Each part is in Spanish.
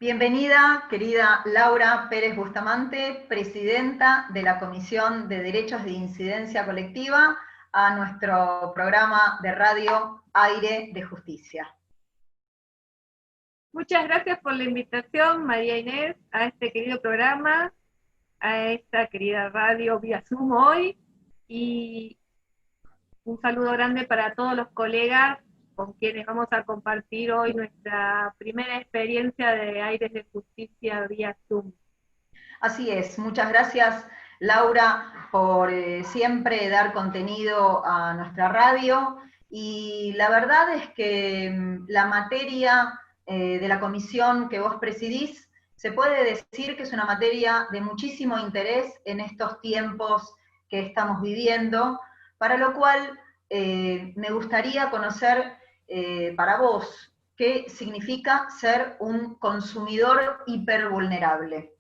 Bienvenida, querida Laura Pérez Bustamante, presidenta de la Comisión de Derechos de Incidencia Colectiva, a nuestro programa de radio Aire de Justicia. Muchas gracias por la invitación, María Inés, a este querido programa, a esta querida radio vía Zoom hoy, y un saludo grande para todos los colegas con quienes vamos a compartir hoy nuestra primera experiencia de Aires de Justicia vía Zoom. Así es, muchas gracias Laura por siempre dar contenido a nuestra radio, y la verdad es que la materia de la comisión que vos presidís se puede decir que es una materia de muchísimo interés en estos tiempos que estamos viviendo, para lo cual me gustaría conocer para vos qué significa ser un consumidor hipervulnerable.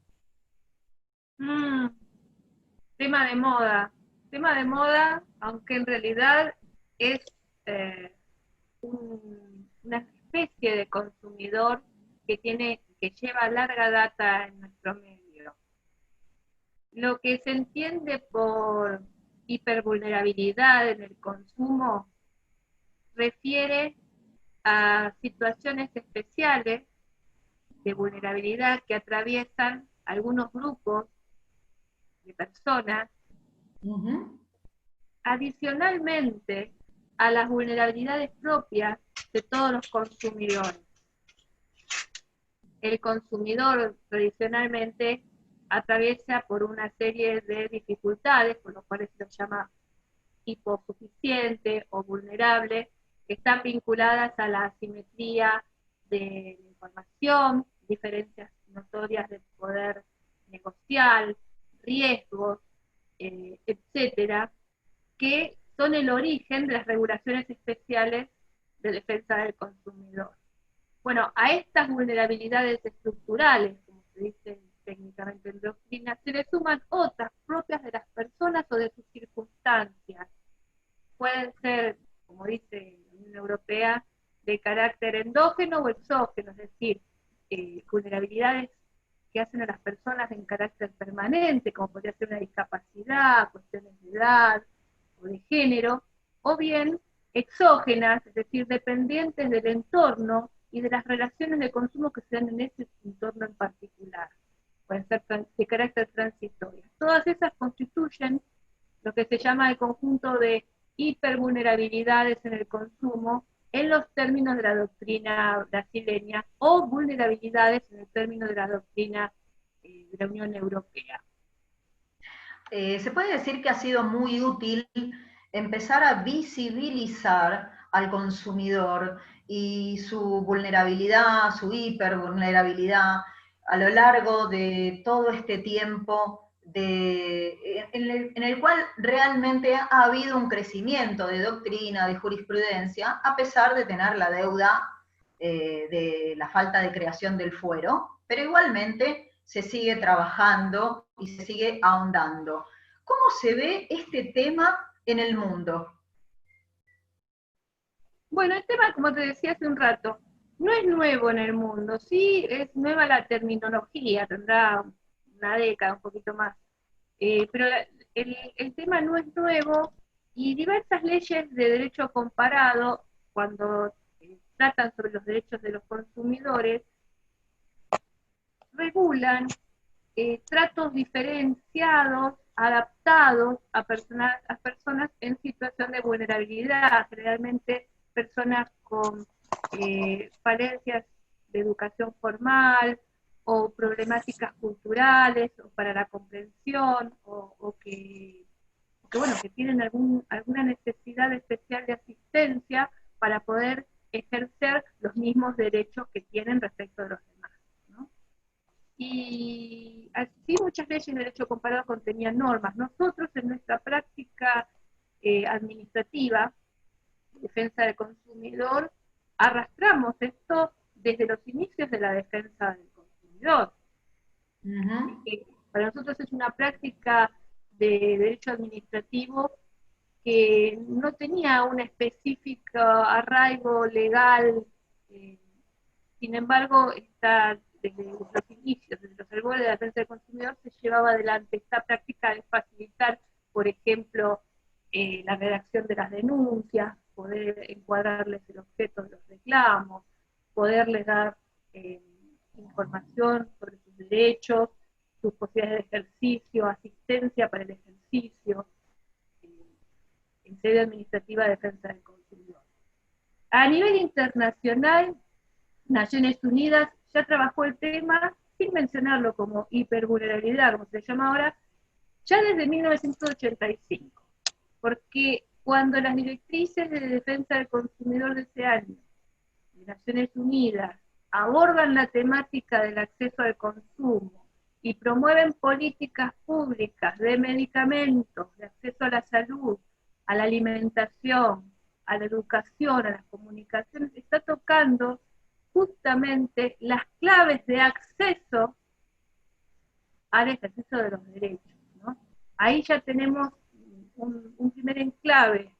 Tema de moda, aunque en realidad es una especie de consumidor que lleva larga data en nuestro medio. Lo que se entiende por hipervulnerabilidad en el consumo refiere a situaciones especiales de vulnerabilidad que atraviesan algunos grupos de personas, adicionalmente a las vulnerabilidades propias de todos los consumidores. El consumidor tradicionalmente atraviesa por una serie de dificultades, por lo cual se lo llama hiposuficiente o vulnerable, que están vinculadas a la asimetría de la información, diferencias notorias del poder negocial, riesgos, etcétera, que son el origen de las regulaciones especiales de defensa del consumidor. Bueno, a estas vulnerabilidades estructurales, como se dice técnicamente en doctrina, se le suman otras propias de las personas o de sus circunstancias. Pueden ser, como dice la Unión Europea, de carácter endógeno o exógeno, es decir, vulnerabilidades que hacen a las personas en carácter permanente, como podría ser una discapacidad, cuestiones de edad o de género, o bien exógenas, es decir, dependientes del entorno y de las relaciones de consumo que se dan en ese entorno en particular. Pueden ser de carácter transitorio. Todas esas constituyen lo que se llama el conjunto de hipervulnerabilidades en el consumo en los términos de la doctrina brasileña, o vulnerabilidades en el término de la doctrina de la Unión Europea. Se puede decir que ha sido muy útil empezar a visibilizar al consumidor y su vulnerabilidad, su hipervulnerabilidad, a lo largo de todo este tiempo en el cual realmente ha habido un crecimiento de doctrina, de jurisprudencia, a pesar de tener la deuda de la falta de creación del fuero, pero igualmente se sigue trabajando y se sigue ahondando. ¿Cómo se ve este tema en el mundo? Bueno, el tema, como te decía hace un rato, no es nuevo en el mundo, sí es nueva la terminología, tendrá una década, un poquito más, pero el tema no es nuevo, y diversas leyes de derecho comparado, cuando tratan sobre los derechos de los consumidores, regulan tratos diferenciados, adaptados a personas en situación de vulnerabilidad, generalmente personas con falencias de educación formal, o problemáticas culturales, o para la comprensión, o que tienen alguna necesidad especial de asistencia para poder ejercer los mismos derechos que tienen respecto de los demás. Y así muchas leyes de derecho comparado contenían normas. Nosotros en nuestra práctica administrativa, defensa del consumidor, arrastramos esto desde los inicios de la defensa del consumidor. Para nosotros es una práctica de derecho administrativo que no tenía un específico arraigo legal, sin embargo, está desde los inicios, desde los albores de la defensa del consumidor, se llevaba adelante esta práctica de facilitar, por ejemplo, la redacción de las denuncias, poder encuadrarles el objeto de los reclamos, poderles dar información sobre sus derechos, sus posibilidades de ejercicio, asistencia para el ejercicio, en sede administrativa de defensa del consumidor. A nivel internacional, Naciones Unidas ya trabajó el tema, sin mencionarlo como hipervulnerabilidad, como se llama ahora, ya desde 1985, porque cuando las directrices de defensa del consumidor de ese año, de Naciones Unidas, abordan la temática del acceso al consumo y promueven políticas públicas de medicamentos, de acceso a la salud, a la alimentación, a la educación, a las comunicaciones, está tocando justamente las claves de acceso al ejercicio de los derechos, ¿no? Ahí ya tenemos un primer enclave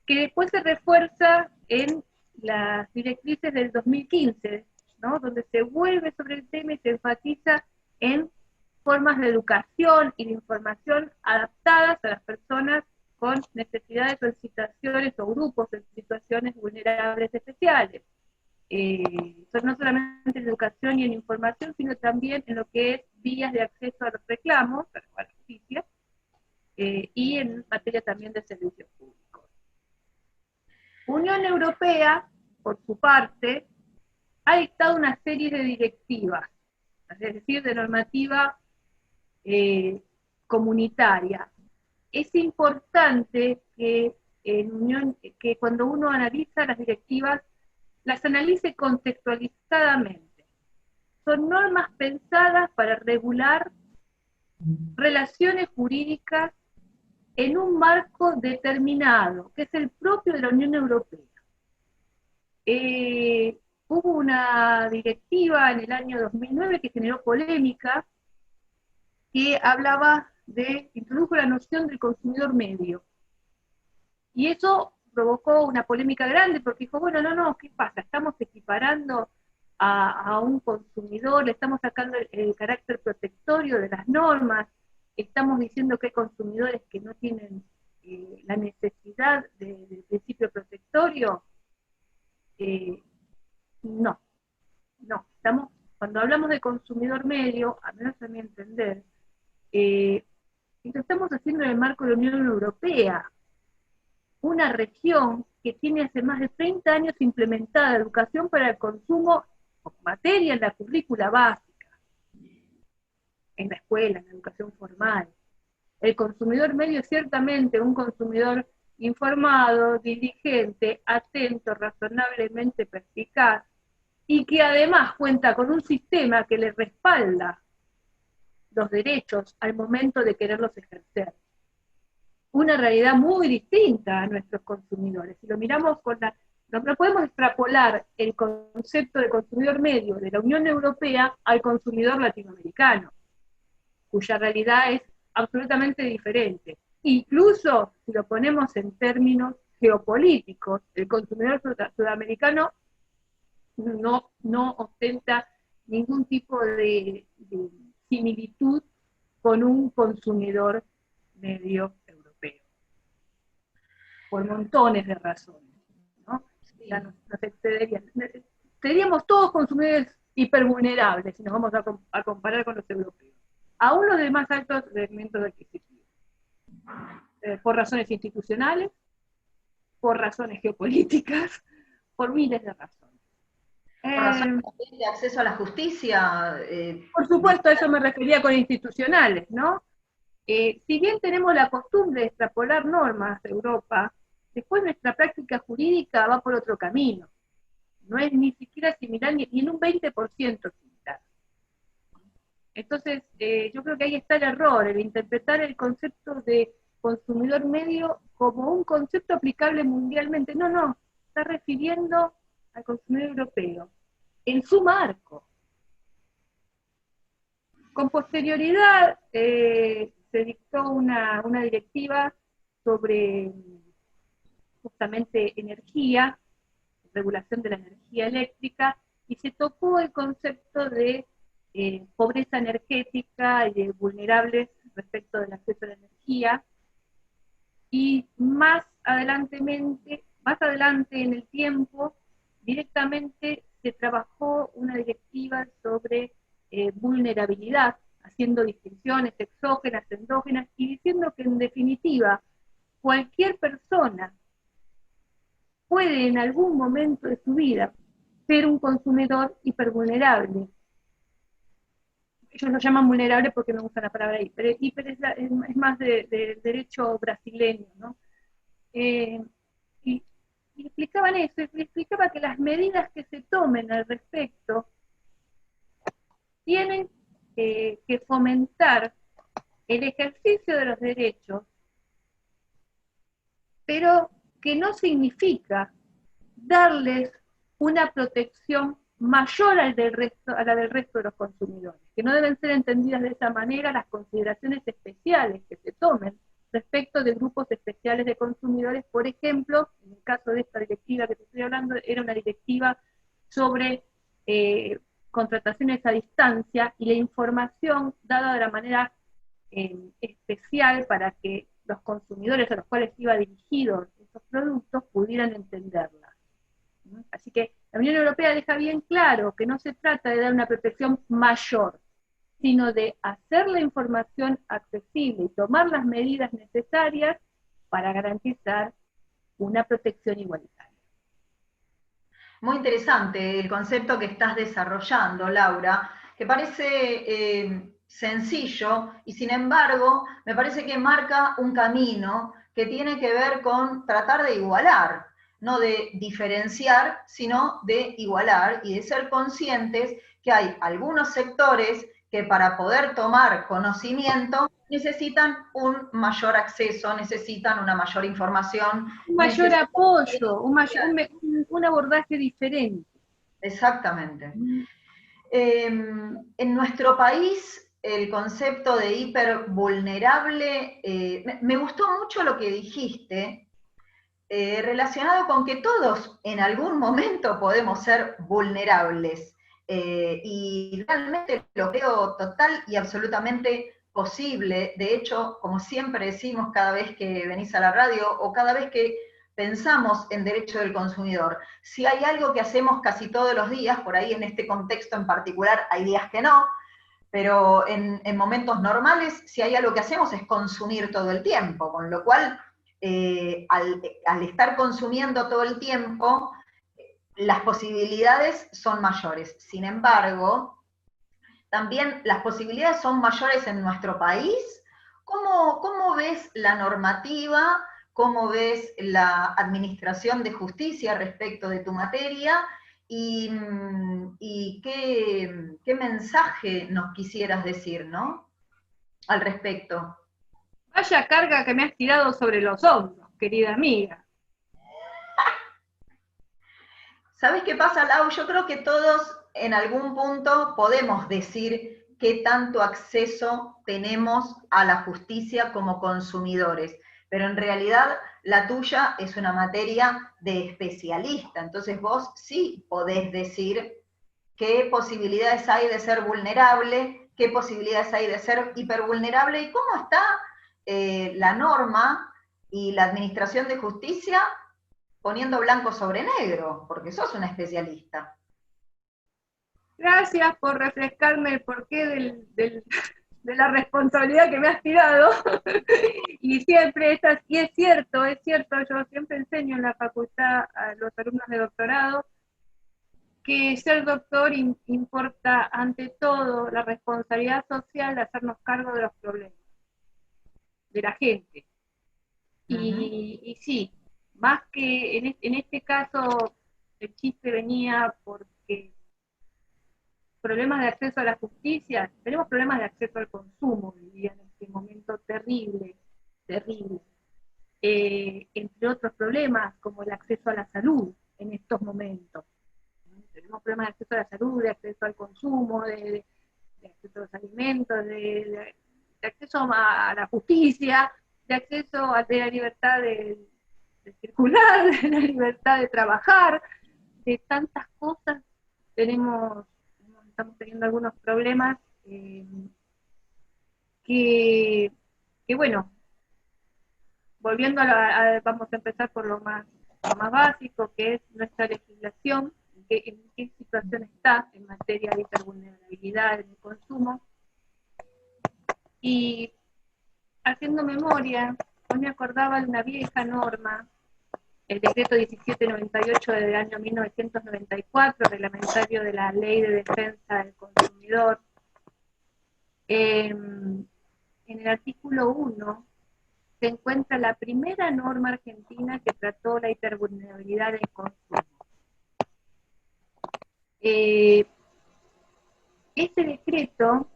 que después se refuerza en las directrices del 2015, ¿no? Donde se vuelve sobre el tema y se enfatiza en formas de educación y de información adaptadas a las personas con necesidades o situaciones o grupos en situaciones vulnerables especiales. No solamente en educación y en información, sino también en lo que es vías de acceso a los reclamos, a la justicia, y en materia también de servicios públicos. Unión Europea, por su parte, ha dictado una serie de directivas, es decir, de normativa comunitaria. Es importante que, que cuando uno analiza las directivas, las analice contextualizadamente. Son normas pensadas para regular relaciones jurídicas en un marco determinado, que es el propio de la Unión Europea. Hubo una directiva en el año 2009 que generó polémica, que introdujo la noción del consumidor medio. Y eso provocó una polémica grande, porque dijo, bueno, no, ¿qué pasa? Estamos equiparando a un consumidor, le estamos sacando el carácter protectorio de las normas, estamos diciendo que hay consumidores que no tienen la necesidad del principio protectorio. No, cuando hablamos de consumidor medio, a menos a mi entender, lo estamos haciendo en el marco de la Unión Europea, una región que tiene hace más de 30 años implementada educación para el consumo como materia en la currícula básica, en la escuela, en la educación formal. El consumidor medio es ciertamente un consumidor informado, diligente, atento, razonablemente perspicaz, y que además cuenta con un sistema que le respalda los derechos al momento de quererlos ejercer. Una realidad muy distinta a nuestros consumidores. Si lo miramos no podemos extrapolar el concepto de consumidor medio de la Unión Europea al consumidor latinoamericano, cuya realidad es absolutamente diferente. Incluso si lo ponemos en términos geopolíticos, el consumidor sudamericano no ostenta ningún tipo de similitud con un consumidor medio europeo, por montones de razones, ¿no? Ya nos excederían. Seríamos todos consumidores hipervulnerables si nos vamos a comparar con los europeos, aún los de más altos rendimientos adquisitivos, por razones institucionales, por razones geopolíticas, por miles de razones. Por razones de acceso a la justicia. Por supuesto, a eso me refería con institucionales, ¿no? Si bien tenemos la costumbre de extrapolar normas de Europa, después nuestra práctica jurídica va por otro camino. No es ni siquiera similar, ni en un 20% similar. Entonces, yo creo que ahí está el error, el interpretar el concepto de consumidor medio como un concepto aplicable mundialmente. No, está refiriendo al consumidor europeo, en su marco. Con posterioridad se dictó una directiva sobre justamente energía, regulación de la energía eléctrica, y se tocó el concepto de pobreza energética y de vulnerables respecto del acceso a la energía. Y más adelante en el tiempo, directamente se trabajó una directiva sobre vulnerabilidad, haciendo distinciones exógenas, endógenas, y diciendo que en definitiva cualquier persona puede en algún momento de su vida ser un consumidor hipervulnerable. Ellos lo llaman vulnerable porque no usan la palabra hiper. Hiper es más de derecho brasileño, ¿no? Y explicaban eso, y explicaba que las medidas que se tomen al respecto tienen que fomentar el ejercicio de los derechos, pero que no significa darles una protección mayor a la del resto de los consumidores, que no deben ser entendidas de esa manera las consideraciones especiales que se tomen respecto de grupos especiales de consumidores. Por ejemplo, en el caso de esta directiva que te estoy hablando, era una directiva sobre contrataciones a distancia, y la información dada de la manera especial para que los consumidores a los cuales iba dirigidos esos productos pudieran entenderla. Así que la Unión Europea deja bien claro que no se trata de dar una protección mayor, sino de hacer la información accesible y tomar las medidas necesarias para garantizar una protección igualitaria. Muy interesante el concepto que estás desarrollando, Laura, que parece sencillo y sin embargo me parece que marca un camino que tiene que ver con tratar de igualar, no de diferenciar, sino de igualar y de ser conscientes que hay algunos sectores que para poder tomar conocimiento necesitan un mayor acceso, necesitan una mayor información. Un mayor apoyo, un abordaje diferente. Exactamente. En nuestro país, el concepto de hipervulnerable, me gustó mucho lo que dijiste, relacionado con que todos en algún momento podemos ser vulnerables. Y realmente lo creo total y absolutamente posible. De hecho, como siempre decimos cada vez que venís a la radio o cada vez que pensamos en derecho del consumidor, si hay algo que hacemos casi todos los días, por ahí en este contexto en particular hay días que no, pero en momentos normales, si hay algo que hacemos es consumir todo el tiempo, con lo cual al estar consumiendo todo el tiempo, las posibilidades son mayores. Sin embargo, también las posibilidades son mayores en nuestro país. ¿Cómo ves la normativa? ¿Cómo ves la administración de justicia respecto de tu materia? ¿Y qué mensaje nos quisieras decir, ¿no? Al respecto. Vaya carga que me has tirado sobre los hombros, querida amiga. ¿Sabes qué pasa, Lau? Yo creo que todos en algún punto podemos decir qué tanto acceso tenemos a la justicia como consumidores, pero en realidad la tuya es una materia de especialista, entonces vos sí podés decir qué posibilidades hay de ser vulnerable, qué posibilidades hay de ser hipervulnerable y cómo está la norma y la administración de justicia poniendo blanco sobre negro, porque sos una especialista. Gracias por refrescarme el porqué de la responsabilidad que me has tirado. Y siempre y es cierto, yo siempre enseño en la facultad a los alumnos de doctorado que ser doctor importa ante todo la responsabilidad social de hacernos cargo de los problemas de la gente. Y sí, más que en este caso el chiste venía porque problemas de acceso a la justicia, tenemos problemas de acceso al consumo, diría en este momento terrible, entre otros problemas como el acceso a la salud en estos momentos. Tenemos problemas de acceso a la salud, de acceso al consumo, de acceso a los alimentos, de acceso a la justicia, de acceso a la libertad de circular, de la libertad de trabajar, de tantas cosas tenemos estamos teniendo algunos problemas que bueno, volviendo vamos a empezar por lo más básico, que es nuestra legislación, en qué situación está en materia de hipervulnerabilidad en el consumo. Y haciendo memoria, hoy me acordaba de una vieja norma, el decreto 1798 del año 1994, reglamentario de la Ley de Defensa del Consumidor. En el artículo 1 se encuentra la primera norma argentina que trató la hipervulnerabilidad del consumo. Ese decreto,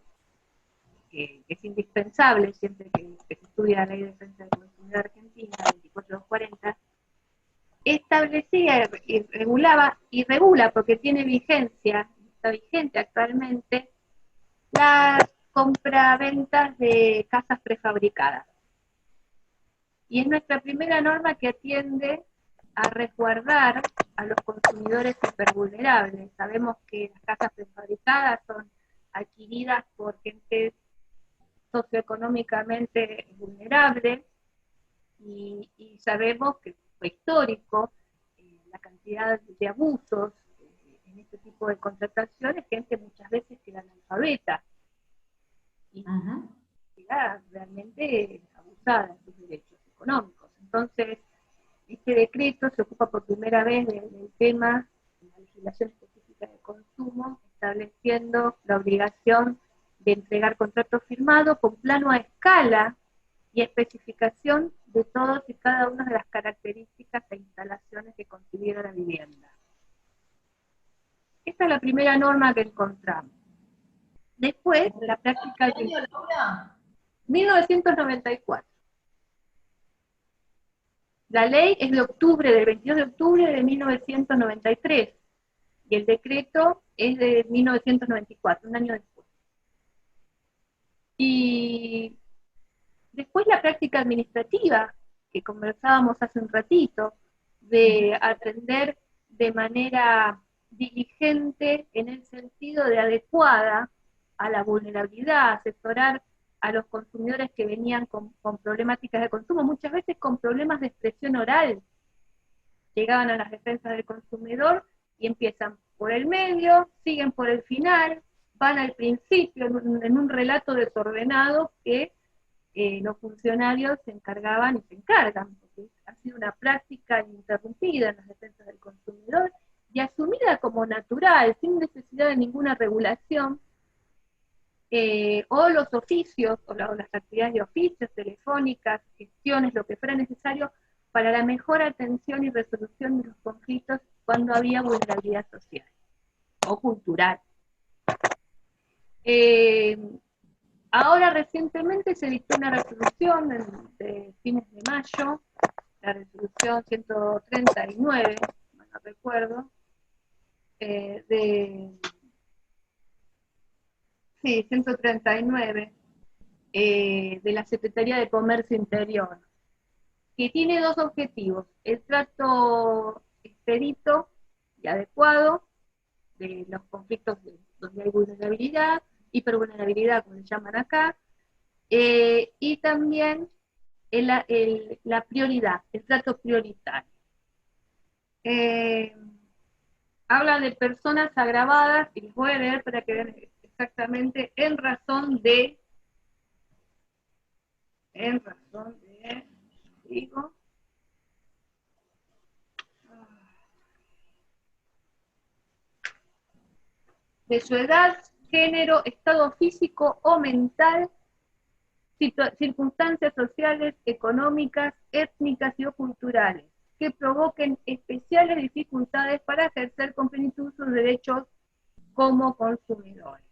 que es indispensable siempre que se estudia la Ley de Defensa del Consumidor Argentina, 24240, establecía y regulaba, y regula porque tiene vigencia, está vigente actualmente, las compraventas de casas prefabricadas. Y es nuestra primera norma que atiende a resguardar a los consumidores hipervulnerables. Sabemos que las casas prefabricadas son adquiridas por gente socioeconómicamente vulnerable y sabemos que fue histórico la cantidad de abusos en este tipo de contrataciones, gente muchas veces queda analfabeta y queda realmente abusada de sus derechos económicos. Entonces, este decreto se ocupa por primera vez del tema de la legislación específica de consumo, estableciendo la obligación de entregar contratos firmados con plano a escala y especificación de todas y cada una de las características e instalaciones que considera la vivienda. Esta es la primera norma que encontramos. Después, la práctica de 1994. La ley es de octubre, del 22 de octubre de 1993, y el decreto es de 1994, un año después. Y después la práctica administrativa, que conversábamos hace un ratito, de atender de manera diligente en el sentido de adecuada a la vulnerabilidad, asesorar a los consumidores que venían con problemáticas de consumo, muchas veces con problemas de expresión oral. Llegaban a las defensas del consumidor y empiezan por el medio, siguen por el final, van al principio en un relato desordenado que los funcionarios se encargaban y se encargan, porque ha sido una práctica ininterrumpida en las defensas del consumidor y asumida como natural, sin necesidad de ninguna regulación, o los oficios, o las actividades de oficios, telefónicas, gestiones, lo que fuera necesario para la mejor atención y resolución de los conflictos cuando había vulnerabilidad social o cultural. Ahora recientemente se dictó una resolución de fines de mayo, la resolución 139, no recuerdo, sí, 139, de la Secretaría de Comercio Interior, que tiene dos objetivos: el trato expedito y adecuado de los conflictos donde hay vulnerabilidad, hipervulnerabilidad, como le llaman acá, y también la prioridad, el trato prioritario. Habla de personas agravadas, y les voy a leer para que vean exactamente, en razón de, digo, de su edad, género, estado físico o mental, circunstancias sociales, económicas, étnicas y o culturales, que provoquen especiales dificultades para ejercer con plenitud sus derechos como consumidores.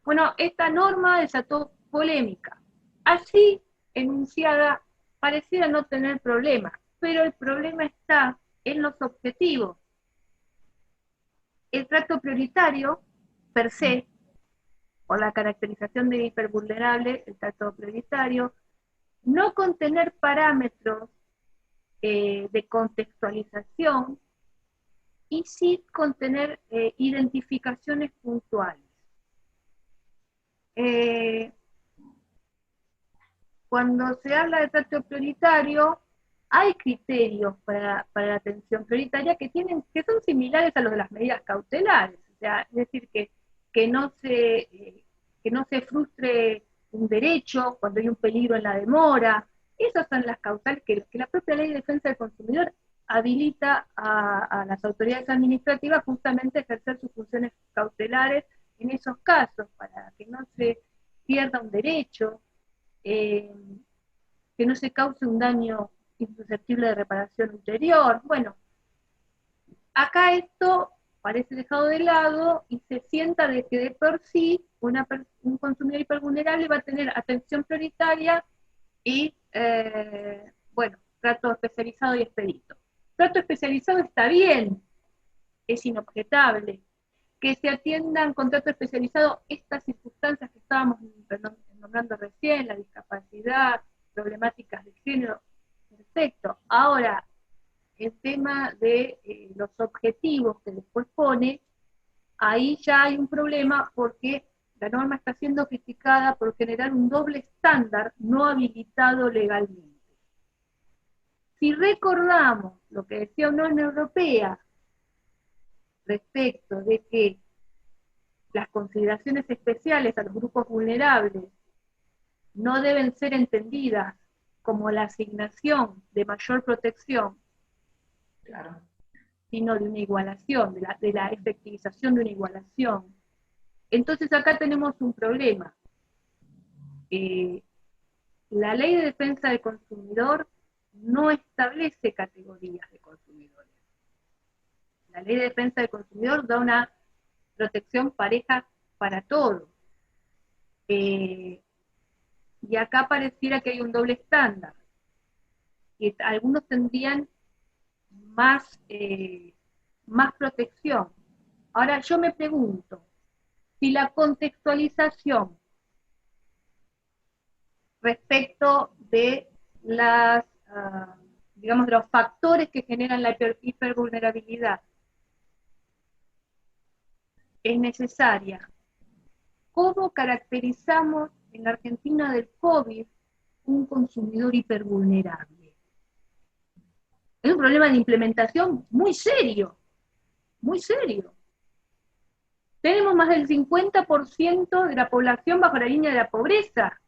Bueno, esta norma desató polémica. Así enunciada, pareciera no tener problema, pero el problema está en los objetivos. El trato prioritario, per se, o la caracterización de hipervulnerable, el trato prioritario, no contener parámetros de contextualización y sí contener identificaciones puntuales. Cuando se habla de trato prioritario, hay criterios para la atención prioritaria que son similares a los de las medidas cautelares. O sea, es decir, que no se frustre un derecho cuando hay un peligro en la demora. Esas son las causales que la propia Ley de Defensa del Consumidor habilita a las autoridades administrativas justamente a ejercer sus funciones cautelares en esos casos, para que no se pierda un derecho, que no se cause un daño insusceptible de reparación ulterior. Bueno, acá esto parece dejado de lado y se sienta de que de por sí un consumidor hipervulnerable va a tener atención prioritaria y, bueno, trato especializado y expedito. Trato especializado está bien, es inobjetable. Que se atiendan con trato especializado estas circunstancias que estábamos nombrando recién, la discapacidad, problemáticas de género, perfecto. Ahora, el tema de los objetivos que después pone, ahí ya hay un problema porque la norma está siendo criticada por generar un doble estándar no habilitado legalmente. Si recordamos lo que decía la Unión Europea respecto de que las consideraciones especiales a los grupos vulnerables no deben ser entendidas como la asignación de mayor protección, Claro. sino de una igualación, de la efectivización de una igualación. Entonces acá tenemos un problema. La Ley de Defensa del Consumidor no establece categorías de consumidores. La Ley de Defensa del Consumidor da una protección pareja para todos. Y acá pareciera que hay un doble estándar. Y algunos tendrían más protección. Ahora yo me pregunto, si la contextualización respecto de digamos, de los factores que generan la hipervulnerabilidad es necesaria, ¿cómo caracterizamos en la Argentina del COVID un consumidor hipervulnerable? Es un problema de implementación muy serio, muy serio. Tenemos más del 50% de la población bajo la línea de la pobreza.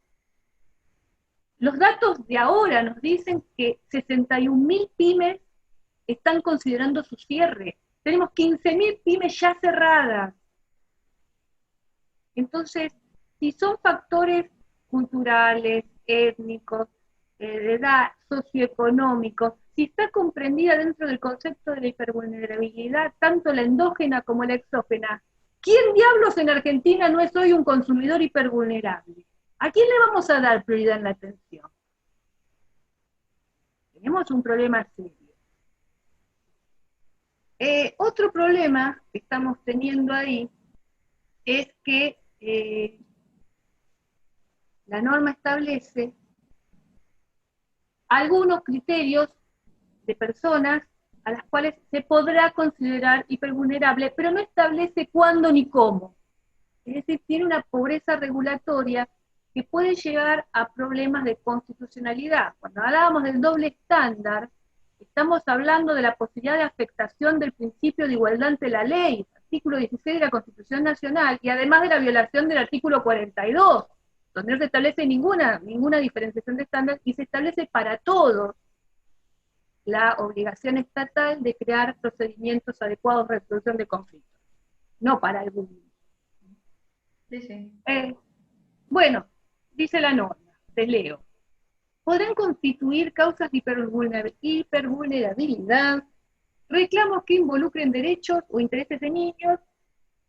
Los datos de ahora nos dicen que 61.000 pymes están considerando su cierre. Tenemos 15.000 pymes ya cerradas. Entonces, si son factores culturales, étnicos, de edad, socioeconómicos, si está comprendida dentro del concepto de la hipervulnerabilidad, tanto la endógena como la exógena, ¿quién diablos en Argentina no es hoy un consumidor hipervulnerable? ¿A quién le vamos a dar prioridad en la atención? Tenemos un problema serio. Otro problema que estamos teniendo ahí es que la norma establece algunos criterios de personas a las cuales se podrá considerar hipervulnerable, pero no establece cuándo ni cómo. Es decir, tiene una pobreza regulatoria que puede llegar a problemas de constitucionalidad. Cuando hablábamos del doble estándar, estamos hablando de la posibilidad de afectación del principio de igualdad ante la ley, artículo 16 de la Constitución Nacional, y además de la violación del artículo 42, donde no se establece ninguna diferenciación de estándar y se establece para todos la obligación estatal de crear procedimientos adecuados de resolución de conflictos, no para algunos. Sí, sí. Bueno, dice la norma, te leo. Podrán constituir causas de hipervulnerabilidad, reclamos que involucren derechos o intereses de niños,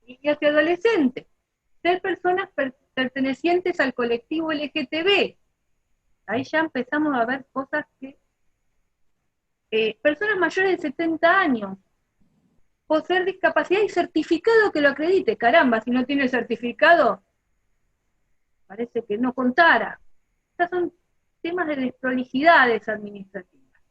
niñas y adolescentes, ser personas pertenecientes al colectivo LGTB. Ahí ya empezamos a ver cosas que... personas mayores de 70 años, poseer discapacidad y certificado que lo acredite. Caramba, si no tiene el certificado, parece que no contara. Estos son temas de desprolijidades administrativas.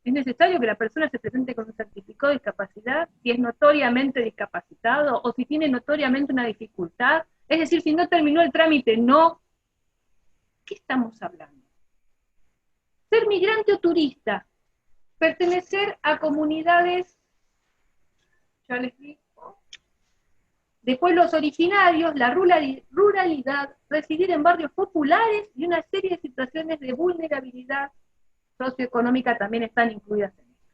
¿Es necesario que la persona se presente con un certificado de discapacidad si es notoriamente discapacitado o si tiene notoriamente una dificultad? Es decir, si no terminó el trámite, no. ¿Qué estamos hablando? Ser migrante o turista, pertenecer a comunidades, ya les digo, de pueblos originarios, la ruralidad, residir en barrios populares y una serie de situaciones de vulnerabilidad socioeconómica también están incluidas en esto.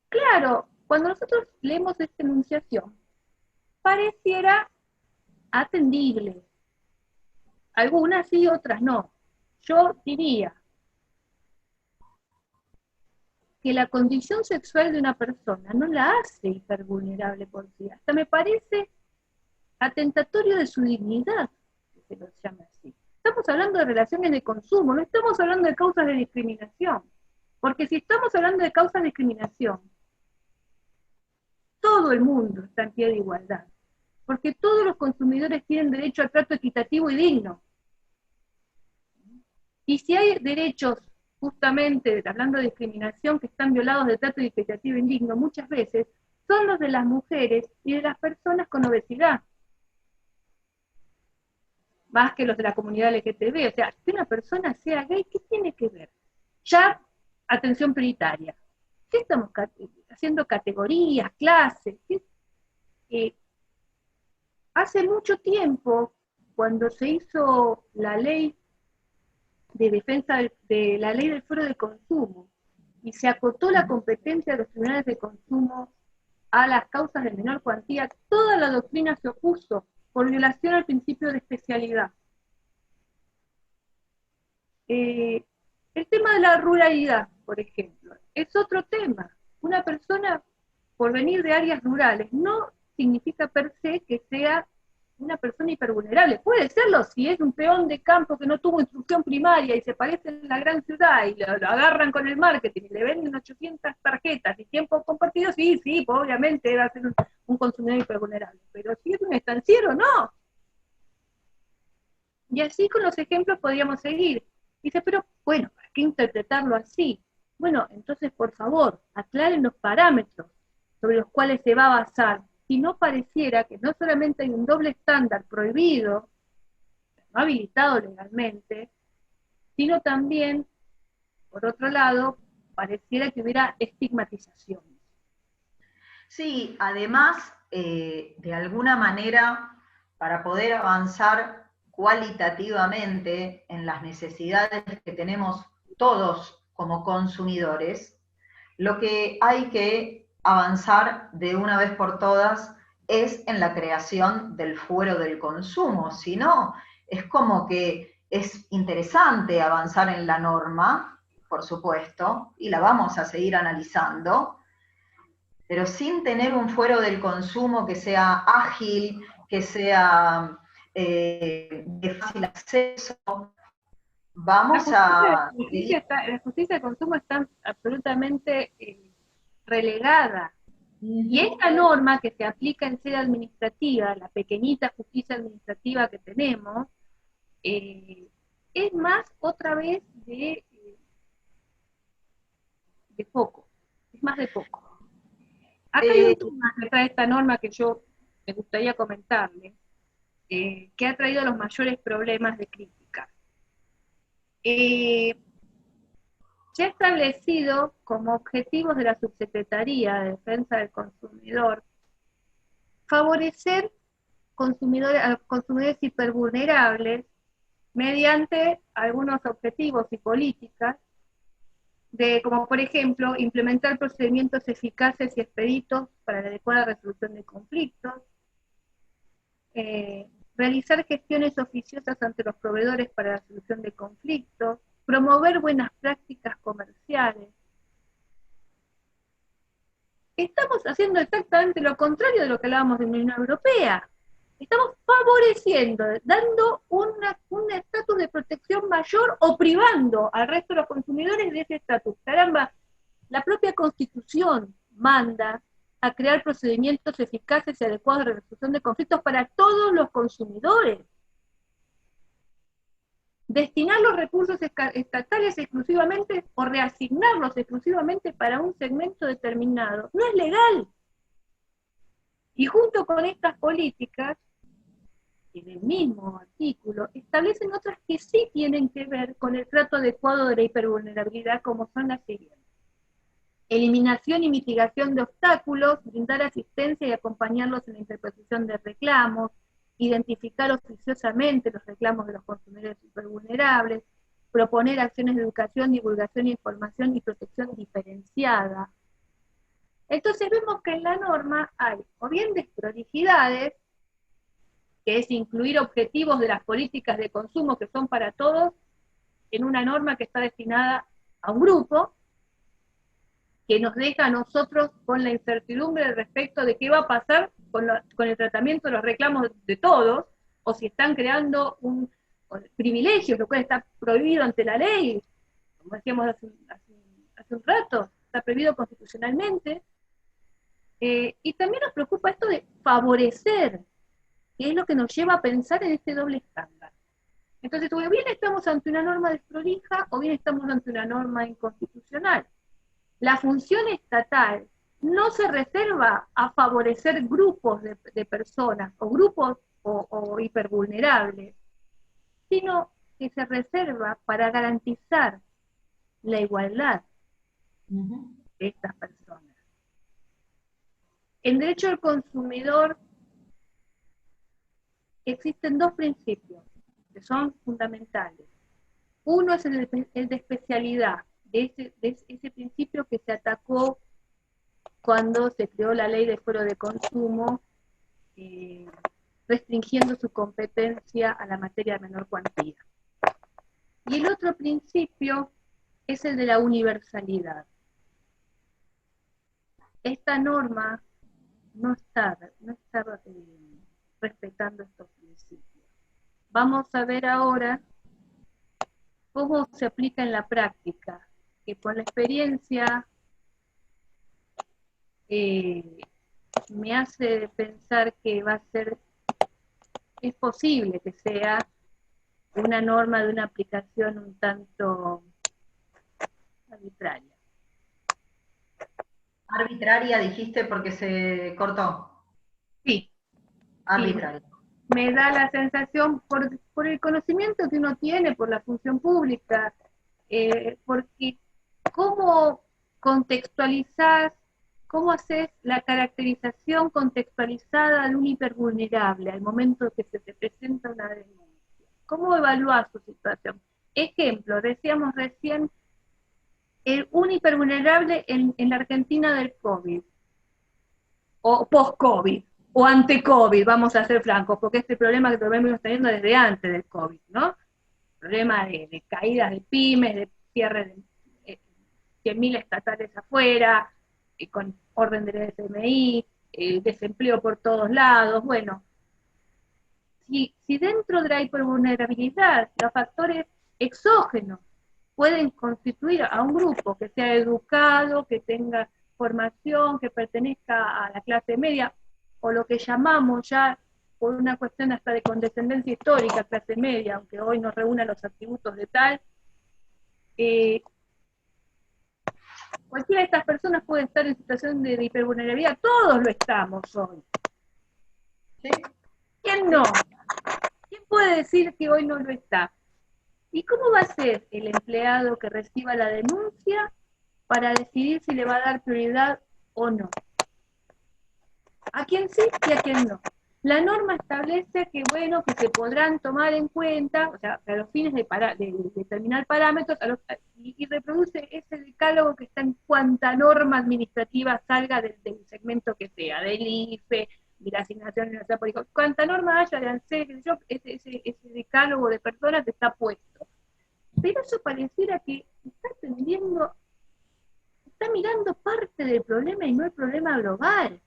Claro, cuando nosotros leemos esta enunciación, pareciera atendible. Algunas sí, otras no. Yo diría que la condición sexual de una persona no la hace hipervulnerable por sí. Hasta me parece atentatorio de su dignidad, que se lo llame así. Estamos hablando de relaciones de consumo, no estamos hablando de causas de discriminación. Porque si estamos hablando de causas de discriminación, todo el mundo está en pie de igualdad. Porque todos los consumidores tienen derecho a trato equitativo y digno. Y si hay derechos, justamente, hablando de discriminación, que están violados de trato equitativo e indigno, muchas veces son los de las mujeres y de las personas con obesidad, más que los de la comunidad LGTB. O sea, que una persona sea gay, ¿qué tiene que ver? Ya, atención prioritaria. ¿Qué estamos haciendo? Categorías, clases. Hace mucho tiempo, cuando se hizo la ley de defensa de la ley del fuero de consumo y se acotó la competencia de los tribunales de consumo a las causas de menor cuantía, toda la doctrina se opuso por violación al principio de especialidad. El tema de la ruralidad, por ejemplo, es otro tema. Una persona, por venir de áreas rurales, no significa per se que sea una persona hipervulnerable. Puede serlo si es un peón de campo que no tuvo instrucción primaria y se parece en la gran ciudad y lo agarran con el marketing y le venden 800 tarjetas y tiempo compartido, sí, pues obviamente va a ser un consumidor hipervulnerable. Pero si es un estanciero, no. Y así con los ejemplos podríamos seguir. Dice, pero bueno, ¿para qué interpretarlo así? Bueno, entonces por favor, aclaren los parámetros sobre los cuales se va a basar. Si no pareciera que no solamente hay un doble estándar prohibido, no habilitado legalmente, sino también, por otro lado, pareciera que hubiera estigmatización. Sí, además, de alguna manera, para poder avanzar cualitativamente en las necesidades que tenemos todos como consumidores, lo que hay que avanzar de una vez por todas es en la creación del fuero del consumo. Si no, es como que es interesante avanzar en la norma, por supuesto, y la vamos a seguir analizando, pero sin tener un fuero del consumo que sea ágil, que sea de fácil acceso, vamos a... La justicia de consumo está absolutamente relegada. Y esta norma que se aplica en sede administrativa, la pequeñita justicia administrativa que tenemos, es más otra vez de poco, es más de poco. Acá hay un tema que trae esta norma que yo me gustaría comentarle, que ha traído los mayores problemas de crítica. Se ha establecido como objetivos de la Subsecretaría de Defensa del Consumidor favorecer a los consumidores hipervulnerables mediante algunos objetivos y políticas, como por ejemplo, implementar procedimientos eficaces y expeditos para la adecuada resolución de conflictos, realizar gestiones oficiosas ante los proveedores para la solución de conflictos, promover buenas prácticas comerciales. Estamos haciendo exactamente lo contrario de lo que hablábamos de la Unión Europea. Estamos favoreciendo, dando un estatus de protección mayor o privando al resto de los consumidores de ese estatus. Caramba, la propia Constitución manda a crear procedimientos eficaces y adecuados de resolución de conflictos para todos los consumidores. destinar los recursos estatales exclusivamente o reasignarlos exclusivamente para un segmento determinado. No es legal. Y junto con estas políticas, en el mismo artículo, establecen otras que sí tienen que ver con el trato adecuado de la hipervulnerabilidad, como son las siguientes: eliminación y mitigación de obstáculos, brindar asistencia y acompañarlos en la interposición de reclamos, identificar oficiosamente los reclamos de los consumidores hipervulnerables, proponer acciones de educación, divulgación, información y protección diferenciada. Entonces vemos que en la norma hay o bien desprolijidades, que es incluir objetivos de las políticas de consumo que son para todos, en una norma que está destinada a un grupo, que nos deja a nosotros con la incertidumbre respecto de qué va a pasar con el tratamiento de los reclamos de todos, o si están creando privilegios, lo cual está prohibido ante la ley, como decíamos hace un rato, está prohibido constitucionalmente. Y también nos preocupa esto de favorecer, que es lo que nos lleva a pensar en este doble estándar. Entonces, o bien estamos ante una norma desprolija, o bien estamos ante una norma inconstitucional. La función estatal no se reserva a favorecer grupos de personas, o grupos o hipervulnerables, sino que se reserva para garantizar la igualdad de estas personas. En derecho del consumidor existen dos principios que son fundamentales. Uno es el de especialidad, de ese principio que se atacó cuando se creó la ley de fuero de consumo, restringiendo su competencia a la materia de menor cuantía. Y el otro principio es el de la universalidad. Esta norma no está respetando estos principios. Vamos a ver ahora cómo se aplica en la práctica, que con la experiencia me hace pensar que es posible que sea una norma de una aplicación un tanto arbitraria. Arbitraria dijiste porque se cortó. Sí. Arbitraria. Me da la sensación, por el conocimiento que uno tiene, por la función pública, porque cómo contextualizás, cómo haces la caracterización contextualizada de un hipervulnerable al momento que se te presenta una denuncia. ¿Cómo evalúas su situación? Ejemplo, decíamos recién, un hipervulnerable en la Argentina del COVID, o post-COVID, o ante-COVID, vamos a ser francos, porque este problema que venimos teniendo desde antes del COVID, ¿no? Problema de caídas de pymes, de cierre de 100.000 estatales afuera, con orden del FMI, desempleo por todos lados. Bueno, si dentro de la hipervulnerabilidad los factores exógenos pueden constituir a un grupo que sea educado, que tenga formación, que pertenezca a la clase media, o lo que llamamos ya, por una cuestión hasta de condescendencia histórica, clase media, aunque hoy no reúna los atributos de tal, cualquiera de estas personas puede estar en situación de hipervulnerabilidad. Todos lo estamos hoy. ¿Sí? ¿Quién no? ¿Quién puede decir que hoy no lo está? ¿Y cómo va a ser el empleado que reciba la denuncia para decidir si le va a dar prioridad o no? ¿A quién sí y a quién no? La norma establece que, bueno, que se podrán tomar en cuenta, o sea, a los fines de determinar parámetros, y reproduce ese decálogo que está en cuanta norma administrativa salga del segmento que sea, del IFE, de la asignación de universidad por hijo. Cuanta norma haya de ANSES, ese decálogo de personas está puesto. Pero eso pareciera que está mirando parte del problema y no el problema global.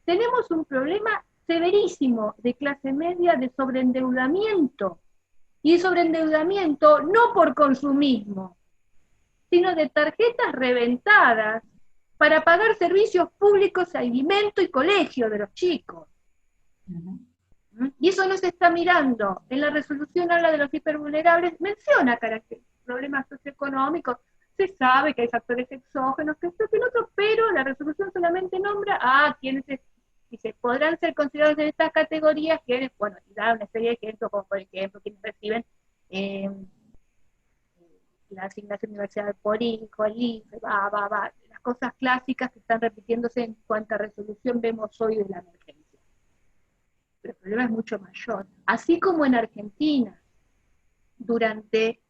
Tenemos un problema severísimo de clase media de sobreendeudamiento. Y sobreendeudamiento no por consumismo, sino de tarjetas reventadas para pagar servicios públicos, alimento y colegio de los chicos. Y eso no se está mirando. En la resolución habla de los hipervulnerables, menciona problemas socioeconómicos, se sabe que hay factores exógenos, que esto, que el otro, pero la resolución solamente nombra a quienes se podrán ser considerados en estas categorías, quienes, bueno, y da una serie de ejemplos, como por ejemplo quienes reciben la asignación universal por hijo, el IFE, las cosas clásicas que están repitiéndose en cuanta resolución vemos hoy de la emergencia. Pero el problema es mucho mayor. Así como en Argentina, durante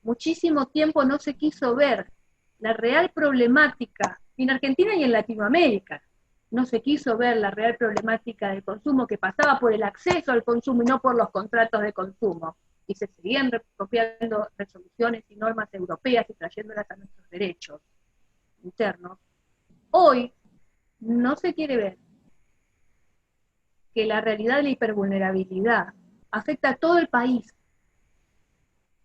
muchísimo tiempo no se quiso ver la real problemática, en Argentina y en Latinoamérica, no se quiso ver la real problemática del consumo que pasaba por el acceso al consumo y no por los contratos de consumo. Y se seguían copiando resoluciones y normas europeas y trayéndolas a nuestros derechos internos. Hoy no se quiere ver que la realidad de la hipervulnerabilidad afecta a todo el país.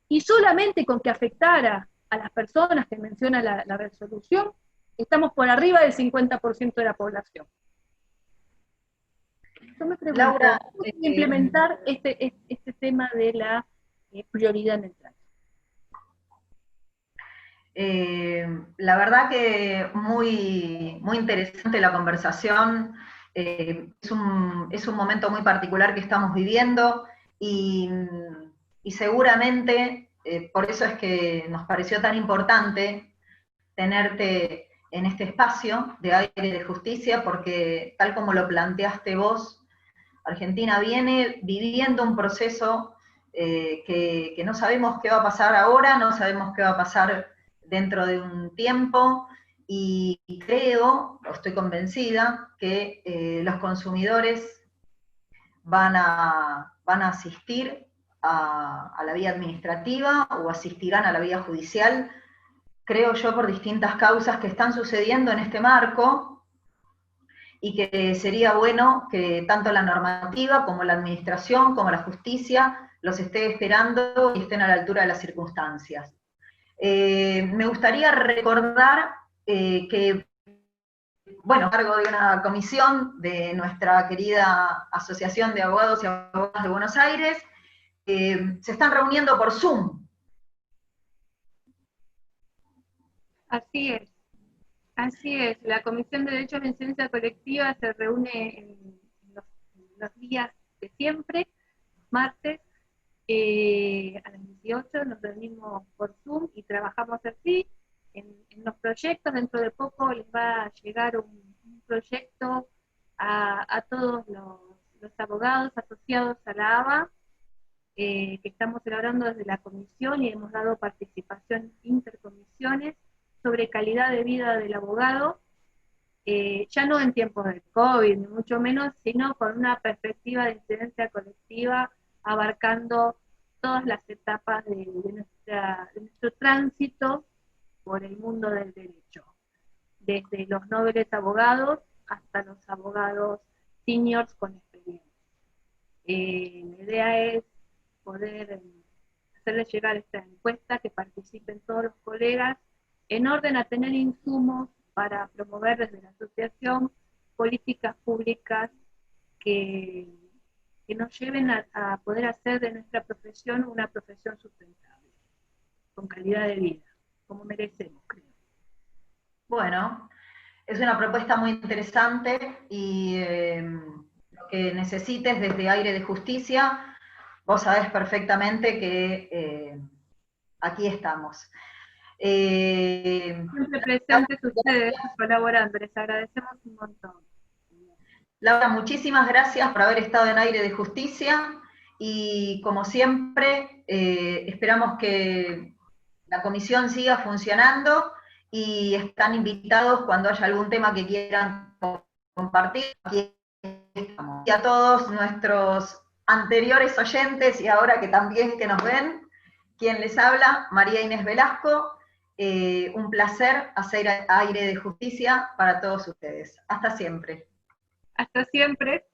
Y solamente con que afectara a las personas que menciona la resolución, estamos por arriba del 50% de la población. Yo me pregunto, Laura, ¿cómo se implementar este tema de la prioridad en el tránsito? La verdad que muy, muy interesante la conversación. Es un momento muy particular que estamos viviendo y seguramente por eso es que nos pareció tan importante tenerte en este espacio de Aire de Justicia, porque tal como lo planteaste vos, Argentina viene viviendo un proceso que no sabemos qué va a pasar ahora, no sabemos qué va a pasar dentro de un tiempo, y creo, o estoy convencida, que los consumidores van a asistir a la vía administrativa o asistirán a la vía judicial, creo yo, por distintas causas que están sucediendo en este marco, y que sería bueno que tanto la normativa como la administración, como la justicia, los esté esperando y estén a la altura de las circunstancias. Me gustaría recordar que, bueno, a cargo de una comisión de nuestra querida Asociación de Abogados y Abogadas de Buenos Aires, se están reuniendo por Zoom. Así es. Así es, la Comisión de Derechos en Ciencia Colectiva se reúne en los días de siempre, martes, a las 18 nos reunimos por Zoom y trabajamos así en los proyectos. Dentro de poco les va a llegar un proyecto a todos los abogados asociados a la ABA, que estamos elaborando desde la comisión, y hemos dado participación intercomisiones sobre calidad de vida del abogado, ya no en tiempos del COVID, ni mucho menos, sino con una perspectiva de incidencia colectiva, abarcando todas las etapas de nuestro tránsito por el mundo del derecho, desde los nobles abogados hasta los abogados seniors con experiencia. La idea es poder hacerles llegar esta encuesta, que participen todos los colegas, en orden a tener insumos para promover desde la asociación políticas públicas que nos lleven a poder hacer de nuestra profesión una profesión sustentable, con calidad de vida, como merecemos, creo. Bueno, es una propuesta muy interesante, y lo que necesites desde Aire de Justicia, vos sabés perfectamente que aquí estamos. Siempre presentes ustedes colaborando, les agradecemos un montón. Laura, muchísimas gracias por haber estado en Aire de Justicia, y como siempre esperamos que la comisión siga funcionando, y están invitados cuando haya algún tema que quieran compartir. Aquí estamos. Y a todos nuestros anteriores oyentes y ahora que también que nos ven, quien les habla, María Inés Velasco. Un placer hacer Aire de Justicia para todos ustedes. Hasta siempre. Hasta siempre.